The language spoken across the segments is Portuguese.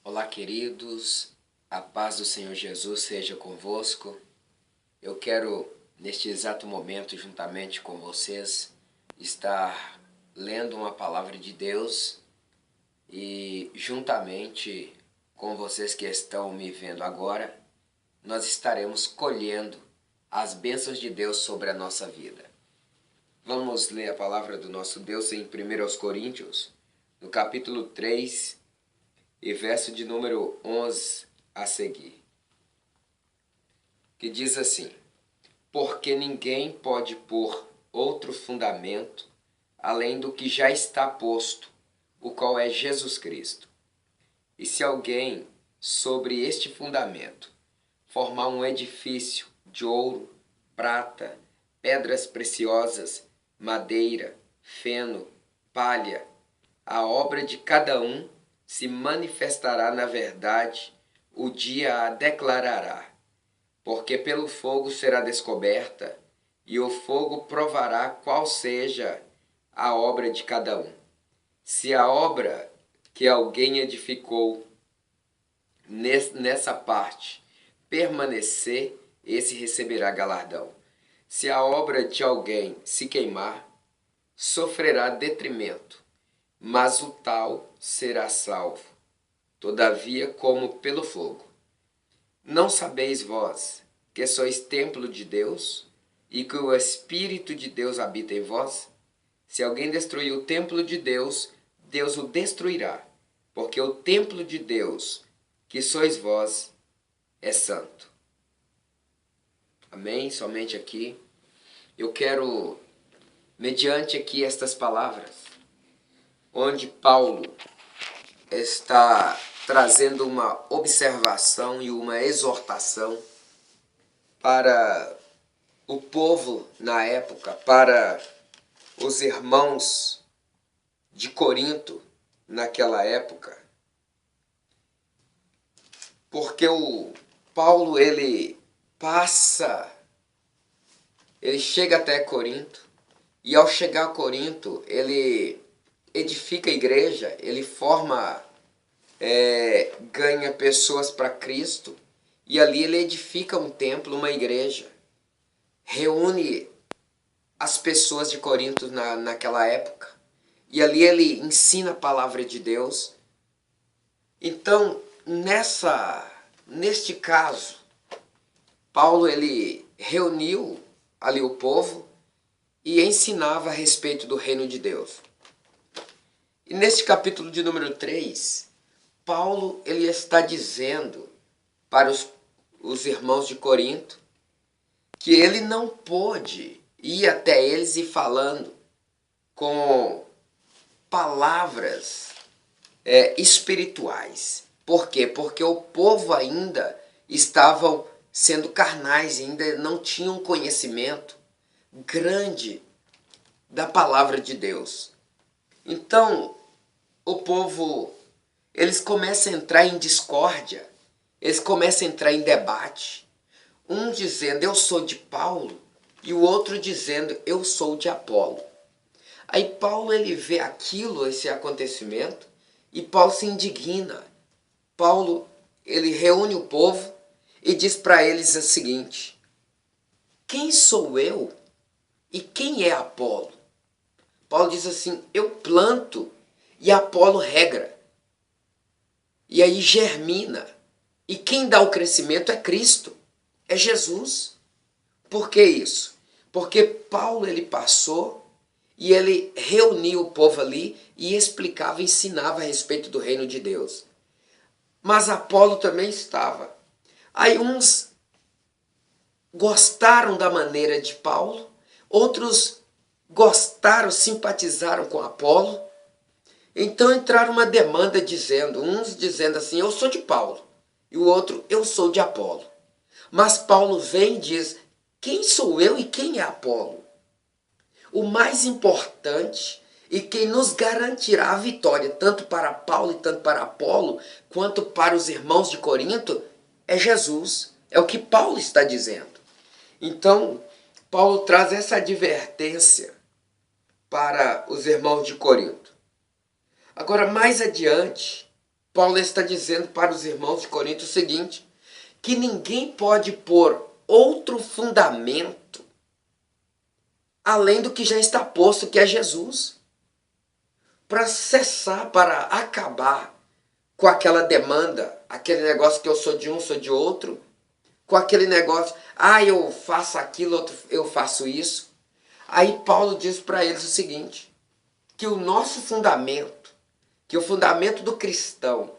Olá, queridos, a paz do Senhor Jesus seja convosco. Eu quero, neste exato momento, juntamente com vocês, estar lendo uma palavra de Deus e, juntamente com vocês que estão me vendo agora, nós estaremos colhendo as bênçãos de Deus sobre a nossa vida. Vamos ler a palavra do nosso Deus em 1 Coríntios, no capítulo 3, e verso de número 11 a seguir, que diz assim: porque ninguém pode pôr outro fundamento além do que já está posto, o qual é Jesus Cristo. E se alguém, sobre este fundamento, formar um edifício de ouro, prata, pedras preciosas, madeira, feno, palha, a obra de cada um se manifestará na verdade, o dia a declarará, porque pelo fogo será descoberta, e o fogo provará qual seja a obra de cada um. Se a obra que alguém edificou nessa parte permanecer, esse receberá galardão. Se a obra de alguém se queimar, sofrerá detrimento, mas o tal será salvo, todavia como pelo fogo. Não sabeis vós que sois templo de Deus e que o Espírito de Deus habita em vós? Se alguém destruir o templo de Deus, Deus o destruirá, porque o templo de Deus, que sois vós, é santo. Amém? Somente aqui. Eu quero, mediante aqui estas palavras, onde Paulo está trazendo uma observação e uma exortação para o povo na época, para os irmãos de Corinto naquela época. Porque o Paulo, ele chega até Corinto, e ao chegar a Corinto, ele edifica a igreja, ele ganha pessoas para Cristo, e ali ele edifica um templo, uma igreja, reúne as pessoas de Corinto naquela época, e ali ele ensina a palavra de Deus. Então, neste caso, Paulo ele reuniu ali o povo e ensinava a respeito do reino de Deus. E neste capítulo de número 3, Paulo ele está dizendo para os irmãos de Corinto que ele não pôde ir até eles e falando com palavras espirituais. Por quê? Porque o povo ainda estavam sendo carnais, ainda não tinham conhecimento grande da palavra de Deus. Então, o povo, eles começam a entrar em discórdia, eles começam a entrar em debate. Um dizendo, eu sou de Paulo, e o outro dizendo, eu sou de Apolo. Aí Paulo ele vê aquilo, esse acontecimento, e Paulo se indigna. Paulo ele reúne o povo e diz para eles o seguinte: quem sou eu e quem é Apolo? Paulo diz assim, eu planto e Apolo rega. E aí germina. E quem dá o crescimento é Cristo, é Jesus. Por que isso? Porque Paulo ele passou e ele reuniu o povo ali e explicava, ensinava a respeito do reino de Deus. Mas Apolo também estava. Aí uns gostaram da maneira de Paulo, outros gostaram, simpatizaram com Apolo. Então entraram uma demanda dizendo, uns dizendo assim, eu sou de Paulo, e o outro, eu sou de Apolo. Mas Paulo vem e diz, quem sou eu e quem é Apolo? O mais importante e quem nos garantirá a vitória, tanto para Paulo e tanto para Apolo, quanto para os irmãos de Corinto, é Jesus. É o que Paulo está dizendo. Então, Paulo traz essa advertência para os irmãos de Corinto. Agora, mais adiante, Paulo está dizendo para os irmãos de Corinto o seguinte, que ninguém pode pôr outro fundamento além do que já está posto, que é Jesus, para cessar, para acabar com aquela demanda, aquele negócio que eu sou de um, sou de outro, com aquele negócio, eu faço aquilo, outro, eu faço isso. Aí Paulo diz para eles o seguinte, que o nosso fundamento, que o fundamento do cristão,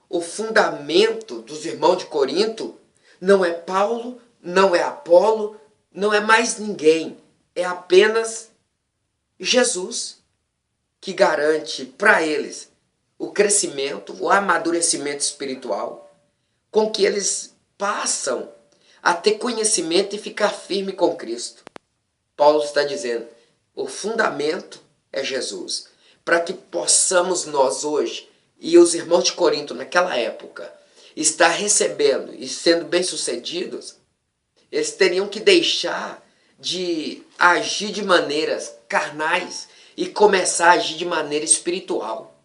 o fundamento dos irmãos de Corinto, não é Paulo, não é Apolo, não é mais ninguém, é apenas Jesus, que garante para eles o crescimento, o amadurecimento espiritual, com que eles passam a ter conhecimento e ficar firme com Cristo. Paulo está dizendo, o fundamento é Jesus. Para que possamos nós hoje, e os irmãos de Corinto naquela época, estar recebendo e sendo bem-sucedidos, eles teriam que deixar de agir de maneiras carnais e começar a agir de maneira espiritual.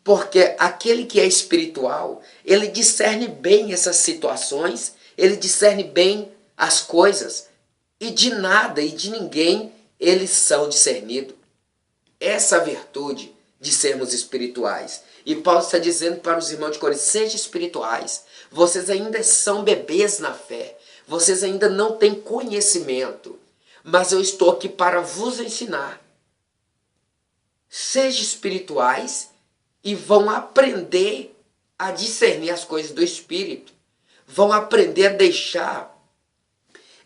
Porque aquele que é espiritual, ele discerne bem essas situações, ele discerne bem as coisas, e de nada e de ninguém eles são discernidos. Essa virtude de sermos espirituais. E Paulo está dizendo para os irmãos de Corinto, sejam espirituais. Vocês ainda são bebês na fé. Vocês ainda não têm conhecimento. Mas eu estou aqui para vos ensinar. Sejam espirituais e vão aprender a discernir as coisas do Espírito. Vão aprender a deixar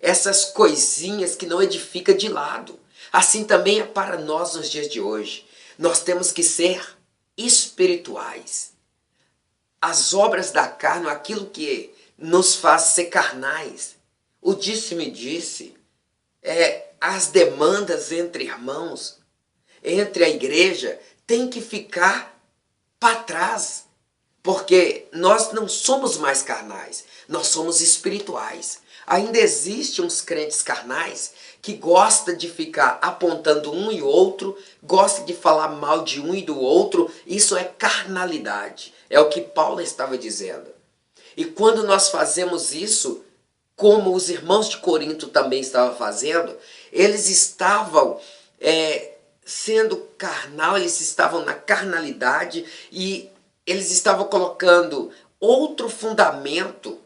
essas coisinhas que não edificam de lado. Assim também é para nós nos dias de hoje. Nós temos que ser espirituais. As obras da carne, aquilo que nos faz ser carnais, o disse-me disse, as demandas entre irmãos, entre a igreja, tem que ficar para trás. Porque nós não somos mais carnais, nós somos espirituais. Ainda existem uns crentes carnais que gostam de ficar apontando um e outro, gostam de falar mal de um e do outro. Isso é carnalidade. É o que Paulo estava dizendo. E quando nós fazemos isso, como os irmãos de Corinto também estavam fazendo, eles estavam sendo carnal, eles estavam na carnalidade e eles estavam colocando outro fundamento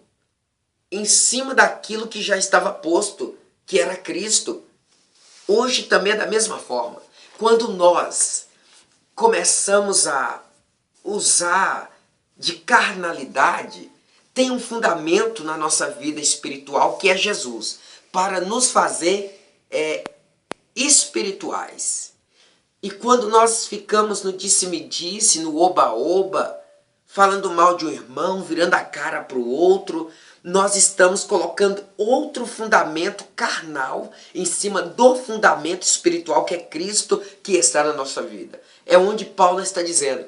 em cima daquilo que já estava posto, que era Cristo. Hoje também é da mesma forma. Quando nós começamos a usar de carnalidade, tem um fundamento na nossa vida espiritual que é Jesus, para nos fazer espirituais. E quando nós ficamos no disse-me-disse, no oba-oba, falando mal de um irmão, virando a cara para o outro, nós estamos colocando outro fundamento carnal em cima do fundamento espiritual que é Cristo, que está na nossa vida. É onde Paulo está dizendo,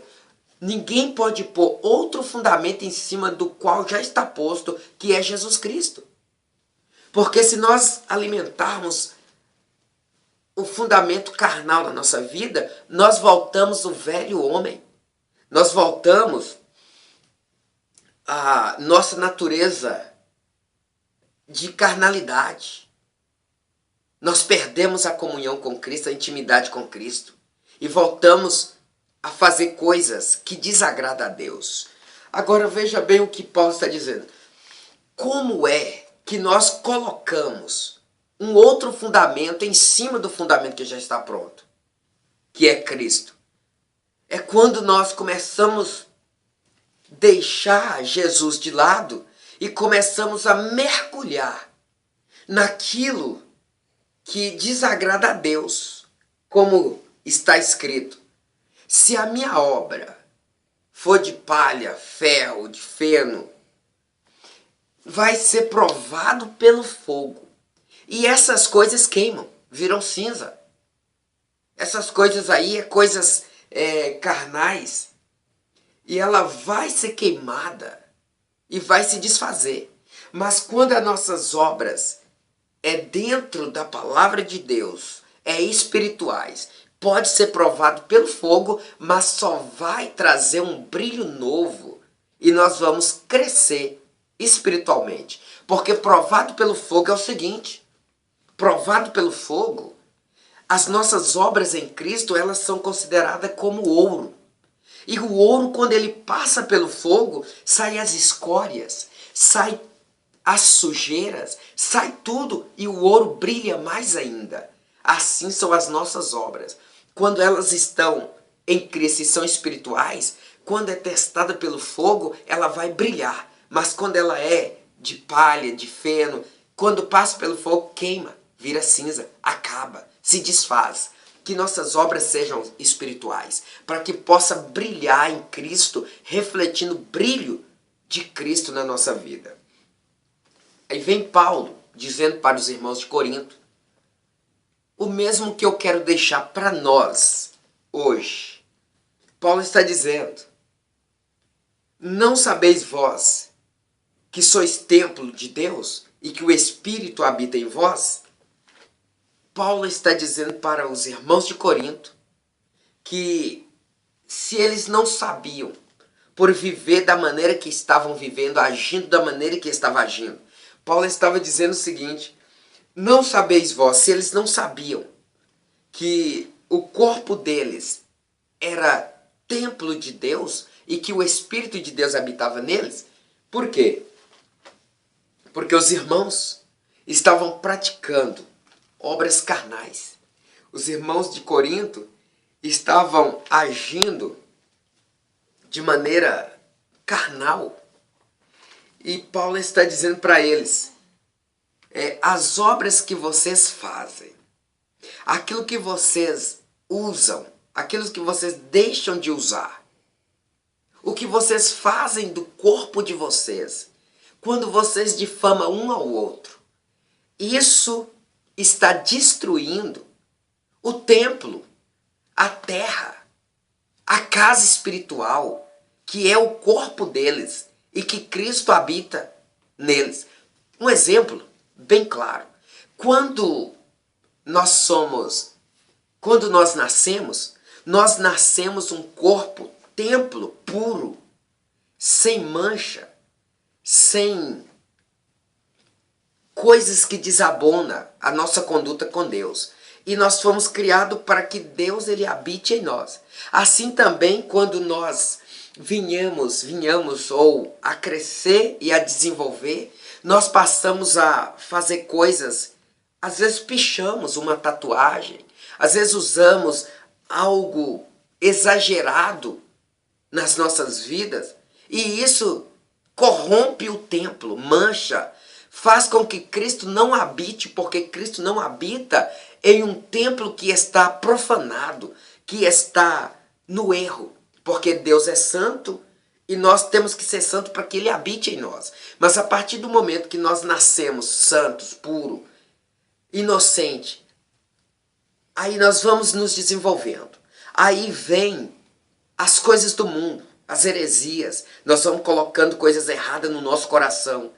ninguém pode pôr outro fundamento em cima do qual já está posto, que é Jesus Cristo. Porque se nós alimentarmos o fundamento carnal da nossa vida, nós voltamos ao velho homem. Nós voltamos à nossa natureza de carnalidade. Nós perdemos a comunhão com Cristo, a intimidade com Cristo. E voltamos a fazer coisas que desagradam a Deus. Agora veja bem o que Paulo está dizendo. Como é que nós colocamos um outro fundamento em cima do fundamento que já está pronto, que é Cristo? É quando nós começamos a deixar Jesus de lado e começamos a mergulhar naquilo que desagrada a Deus, como está escrito. Se a minha obra for de palha, ferro, de feno, vai ser provado pelo fogo. E essas coisas queimam, viram cinza. Essas coisas aí coisas carnais. E ela vai ser queimada e vai se desfazer. Mas quando as nossas obras dentro da palavra de Deus, espirituais, pode ser provado pelo fogo, mas só vai trazer um brilho novo e nós vamos crescer espiritualmente. Porque provado pelo fogo é o seguinte, provado pelo fogo, as nossas obras em Cristo, elas são consideradas como ouro. E o ouro, quando ele passa pelo fogo, sai as escórias, sai as sujeiras, sai tudo e o ouro brilha mais ainda. Assim são as nossas obras. Quando elas estão em Cristo e são espirituais, quando é testada pelo fogo, ela vai brilhar. Mas quando ela é de palha, de feno, quando passa pelo fogo, queima, vira cinza, acaba, se desfaz. Que nossas obras sejam espirituais, para que possa brilhar em Cristo, refletindo o brilho de Cristo na nossa vida. Aí vem Paulo dizendo para os irmãos de Corinto, o mesmo que eu quero deixar para nós hoje. Paulo está dizendo, não sabeis vós que sois templo de Deus e que o Espírito habita em vós? Paulo está dizendo para os irmãos de Corinto que se eles não sabiam, por viver da maneira que estavam vivendo, agindo da maneira que estavam agindo, Paulo estava dizendo o seguinte, não sabeis vós, se eles não sabiam que o corpo deles era templo de Deus e que o Espírito de Deus habitava neles, por quê? Porque os irmãos estavam praticando obras carnais. Os irmãos de Corinto estavam agindo de maneira carnal. E Paulo está dizendo para eles, as obras que vocês fazem, aquilo que vocês usam, aquilo que vocês deixam de usar, o que vocês fazem do corpo de vocês, quando vocês difamam um ao outro, isso está destruindo o templo, a terra, a casa espiritual, que é o corpo deles e que Cristo habita neles. Um exemplo bem claro. Quando nós nascemos um corpo, templo puro, sem mancha, sem coisas que desabonam a nossa conduta com Deus. E nós fomos criados para que Deus ele habite em nós. Assim também, quando nós vinhamos ou a crescer e a desenvolver, nós passamos a fazer coisas, às vezes pichamos uma tatuagem, às vezes usamos algo exagerado nas nossas vidas, e isso corrompe o templo, mancha, faz com que Cristo não habite, porque Cristo não habita em um templo que está profanado, que está no erro, porque Deus é santo e nós temos que ser santos para que Ele habite em nós. Mas a partir do momento que nós nascemos santos, puros, inocentes, aí nós vamos nos desenvolvendo. Aí vem as coisas do mundo, as heresias, nós vamos colocando coisas erradas no nosso coração.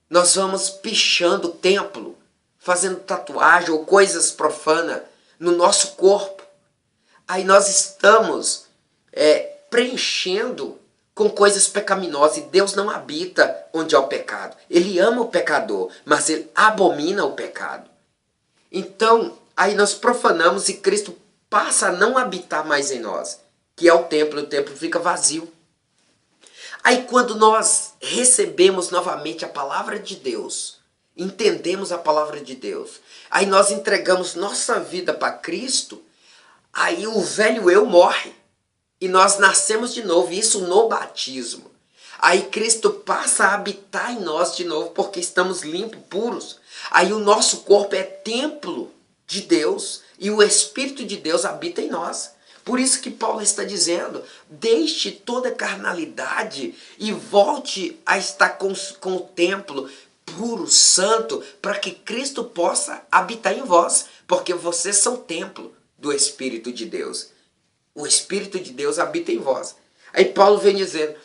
Nós vamos pichando o templo, fazendo tatuagem ou coisas profanas no nosso corpo. Aí nós estamos preenchendo com coisas pecaminosas. E Deus não habita onde há o pecado. Ele ama o pecador, mas Ele abomina o pecado. Então, aí nós profanamos e Cristo passa a não habitar mais em nós, que é o templo fica vazio. Aí quando nós recebemos novamente a palavra de Deus, entendemos a palavra de Deus, aí nós entregamos nossa vida para Cristo, aí o velho eu morre e nós nascemos de novo, isso no batismo. Aí Cristo passa a habitar em nós de novo porque estamos limpos, puros. Aí o nosso corpo é templo de Deus e o Espírito de Deus habita em nós. Por isso que Paulo está dizendo, deixe toda carnalidade e volte a estar com o templo puro, santo, para que Cristo possa habitar em vós, porque vocês são templo do Espírito de Deus. O Espírito de Deus habita em vós. Aí Paulo vem dizendo,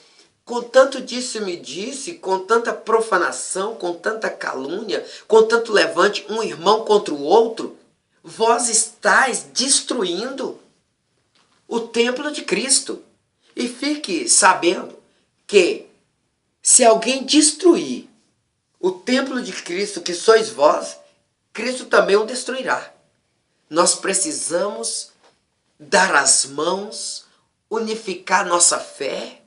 com tanto disse-me-disse, com tanta profanação, com tanta calúnia, com tanto levante um irmão contra o outro, vós estáis destruindo o templo de Cristo. E fique sabendo que se alguém destruir o templo de Cristo, que sois vós, Cristo também o destruirá. Nós precisamos dar as mãos, unificar nossa fé,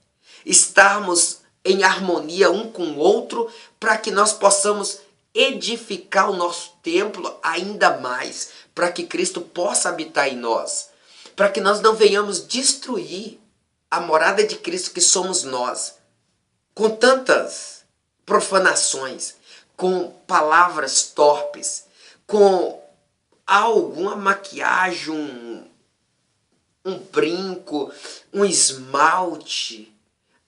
estarmos em harmonia um com o outro, para que nós possamos edificar o nosso templo ainda mais, para que Cristo possa habitar em nós, para que nós não venhamos destruir a morada de Cristo que somos nós, com tantas profanações, com palavras torpes, com alguma maquiagem, um brinco, um esmalte,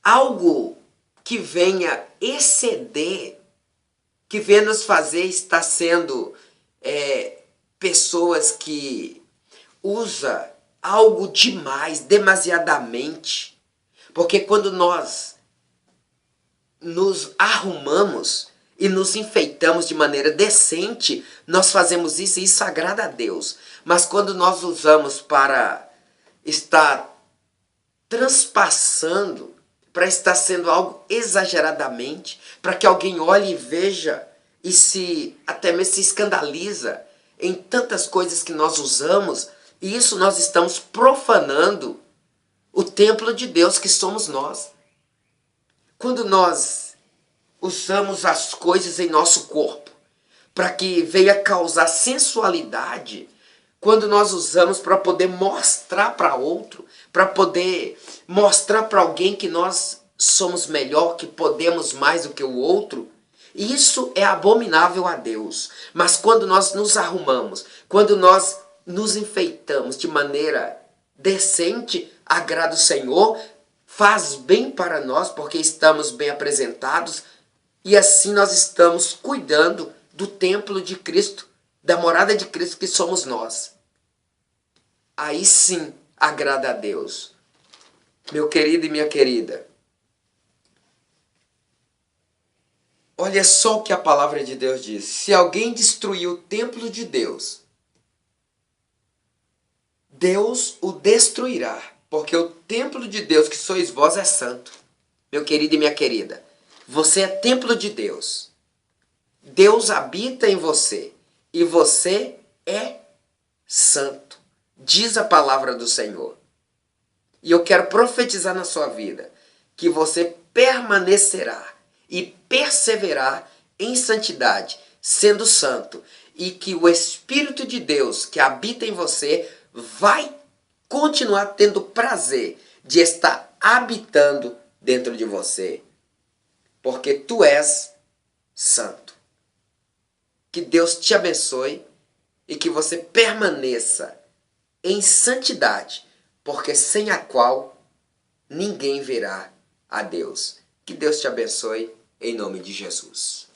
algo que venha exceder, que venha nos fazer estar sendo pessoas que usa algo demais, demasiadamente. Porque quando nós nos arrumamos e nos enfeitamos de maneira decente, nós fazemos isso e isso agrada a Deus. Mas quando nós usamos para estar transpassando, para estar sendo algo exageradamente, para que alguém olhe e veja e até mesmo se escandaliza em tantas coisas que nós usamos, e isso nós estamos profanando o templo de Deus que somos nós. Quando nós usamos as coisas em nosso corpo para que venha causar sensualidade, quando nós usamos para poder mostrar para outro, para poder mostrar para alguém que nós somos melhor, que podemos mais do que o outro, isso é abominável a Deus. Mas quando nós nos arrumamos, quando nós nos enfeitamos de maneira decente, agrada o Senhor, faz bem para nós, porque estamos bem apresentados, e assim nós estamos cuidando do templo de Cristo, da morada de Cristo que somos nós. Aí sim agrada a Deus. Meu querido e minha querida, olha só o que a palavra de Deus diz. Se alguém destruir o templo de Deus, Deus o destruirá, porque o templo de Deus que sois vós é santo. Meu querido e minha querida, você é templo de Deus. Deus habita em você e você é santo, diz a palavra do Senhor. E eu quero profetizar na sua vida que você permanecerá e perseverar em santidade, sendo santo, e que o Espírito de Deus que habita em você vai continuar tendo prazer de estar habitando dentro de você, porque tu és santo. Que Deus te abençoe e que você permaneça em santidade, porque sem a qual ninguém verá a Deus. Que Deus te abençoe em nome de Jesus.